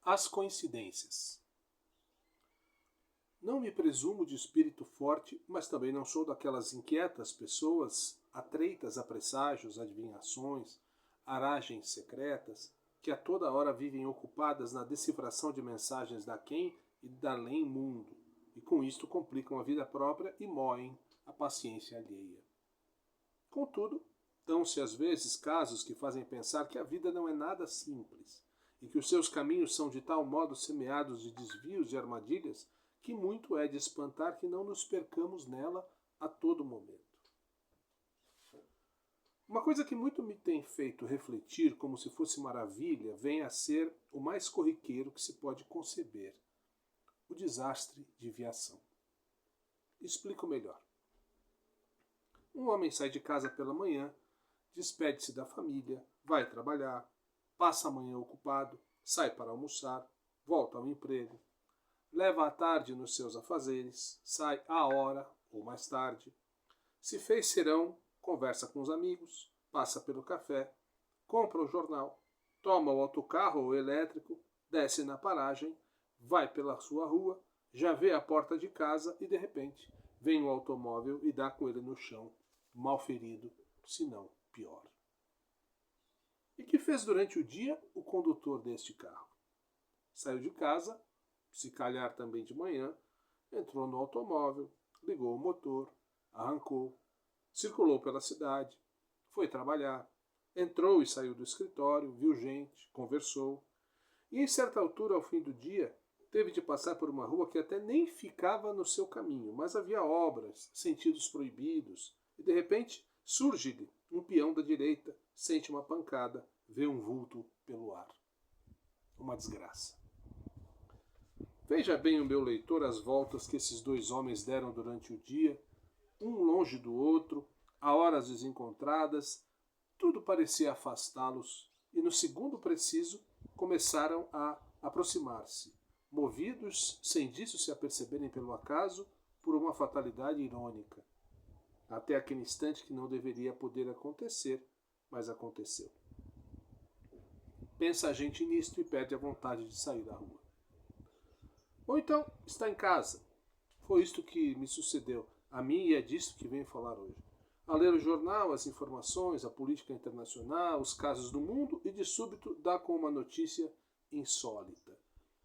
As coincidências. Não me presumo de espírito forte, mas também não sou daquelas inquietas pessoas atreitas a presságios, adivinhações, aragens secretas, que a toda hora vivem ocupadas na decifração de mensagens daquém e dalém mundo, e com isto complicam a vida própria e moem a paciência alheia. Contudo, dão-se às vezes casos que fazem pensar que a vida não é nada simples, e que os seus caminhos são de tal modo semeados de desvios e armadilhas que muito é de espantar que não nos percamos nela a todo momento. Uma coisa que muito me tem feito refletir como se fosse maravilha vem a ser o mais corriqueiro que se pode conceber: o desastre de viação. Explico melhor. Um homem sai de casa pela manhã, despede-se da família, vai trabalhar, passa a manhã ocupado, sai para almoçar, volta ao emprego, leva a tarde nos seus afazeres, sai à hora ou mais tarde. Se fez serão, conversa com os amigos, passa pelo café, compra o jornal, toma o autocarro ou elétrico, desce na paragem, vai pela sua rua, já vê a porta de casa e de repente vem o automóvel e dá com ele no chão, mal ferido, se não pior. E que fez durante o dia o condutor deste carro? Saiu de casa, se calhar também de manhã, entrou no automóvel, ligou o motor, arrancou, circulou pela cidade, foi trabalhar, entrou e saiu do escritório, viu gente, conversou, e em certa altura, ao fim do dia, teve de passar por uma rua que até nem ficava no seu caminho, mas havia obras, sentidos proibidos, e de repente surge-lhe um peão da direita, sente uma pancada, vê um vulto pelo ar. Uma desgraça. Veja bem, o meu leitor, as voltas que esses dois homens deram durante o dia, um longe do outro, a horas desencontradas, tudo parecia afastá-los, e no segundo preciso começaram a aproximar-se, movidos, sem disso se aperceberem pelo acaso, por uma fatalidade irônica. Até aquele instante que não deveria poder acontecer, mas aconteceu. Pensa a gente nisto e perde a vontade de sair da rua. Ou então, está em casa. Foi isto que me sucedeu, a mim, e é disto que venho falar hoje. A ler o jornal, as informações, a política internacional, os casos do mundo, e de súbito dá com uma notícia insólita.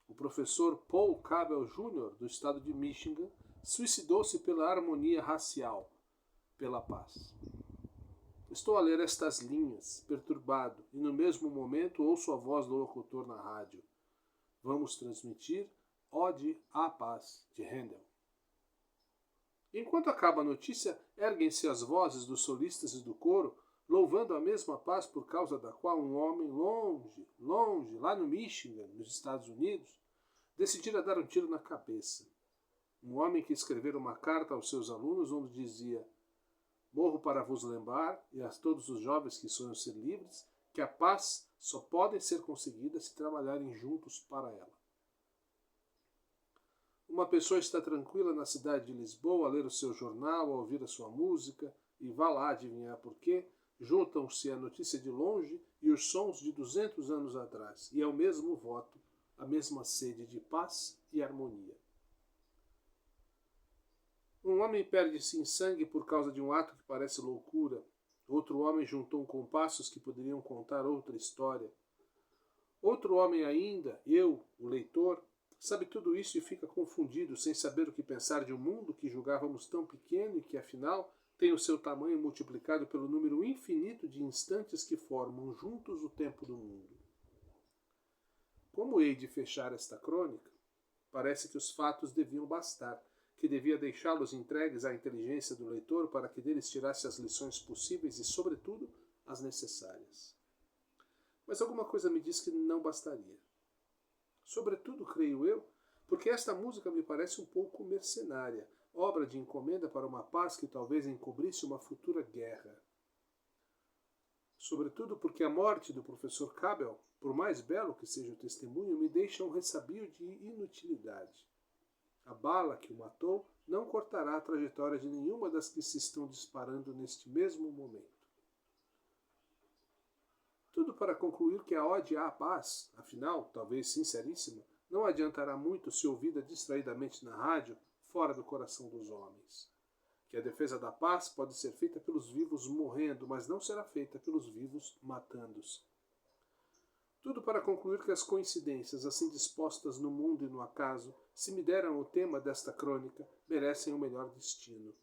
O professor Paul Cabell Jr., do estado de Michigan, suicidou-se pela harmonia racial, pela paz. Estou a ler estas linhas, perturbado, e no mesmo momento ouço a voz do locutor na rádio. Vamos transmitir Ode à Paz, de Handel. Enquanto acaba a notícia, erguem-se as vozes dos solistas e do coro, louvando a mesma paz por causa da qual um homem longe, lá no Michigan, nos Estados Unidos, decidira dar um tiro na cabeça. Um homem que escrevera uma carta aos seus alunos onde dizia: morro para vos lembrar, e a todos os jovens que sonham ser livres, que a paz só pode ser conseguida se trabalharem juntos para ela. Uma pessoa está tranquila na cidade de Lisboa a ler o seu jornal, a ouvir a sua música, e vá lá adivinhar por quê, juntam-se a notícia de longe e os sons de 200 anos atrás, e é o mesmo voto, a mesma sede de paz e harmonia. Um homem perde-se em sangue por causa de um ato que parece loucura. Outro homem juntou compassos que poderiam contar outra história. Outro homem ainda, eu, o leitor, sabe tudo isso e fica confundido, sem saber o que pensar de um mundo que julgávamos tão pequeno e que, afinal, tem o seu tamanho multiplicado pelo número infinito de instantes que formam juntos o tempo do mundo. Como hei de fechar esta crônica? Parece que os fatos deviam bastar, que devia deixá-los entregues à inteligência do leitor para que deles tirasse as lições possíveis e, sobretudo, as necessárias. Mas alguma coisa me diz que não bastaria. Sobretudo, creio eu, porque esta música me parece um pouco mercenária, obra de encomenda para uma paz que talvez encobrisse uma futura guerra. Sobretudo porque a morte do professor Cabell, por mais belo que seja o testemunho, me deixa um ressabio de inutilidade. A bala que o matou não cortará a trajetória de nenhuma das que se estão disparando neste mesmo momento. Tudo para concluir que a ode à paz, afinal, talvez sinceríssima, não adiantará muito se ouvida distraidamente na rádio, fora do coração dos homens. Que a defesa da paz pode ser feita pelos vivos morrendo, mas não será feita pelos vivos matando-se. Tudo para concluir que as coincidências assim dispostas no mundo e no acaso, se me deram o tema desta crônica, merecem o melhor destino.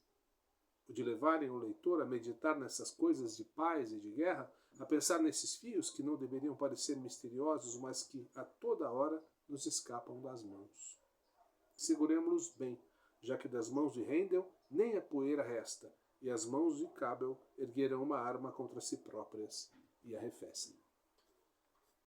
O de levarem o leitor a meditar nessas coisas de paz e de guerra, a pensar nesses fios que não deveriam parecer misteriosos, mas que a toda hora nos escapam das mãos. Seguremo-los bem, já que das mãos de Handel nem a poeira resta, e as mãos de Cabel erguerão uma arma contra si próprias e arrefecem.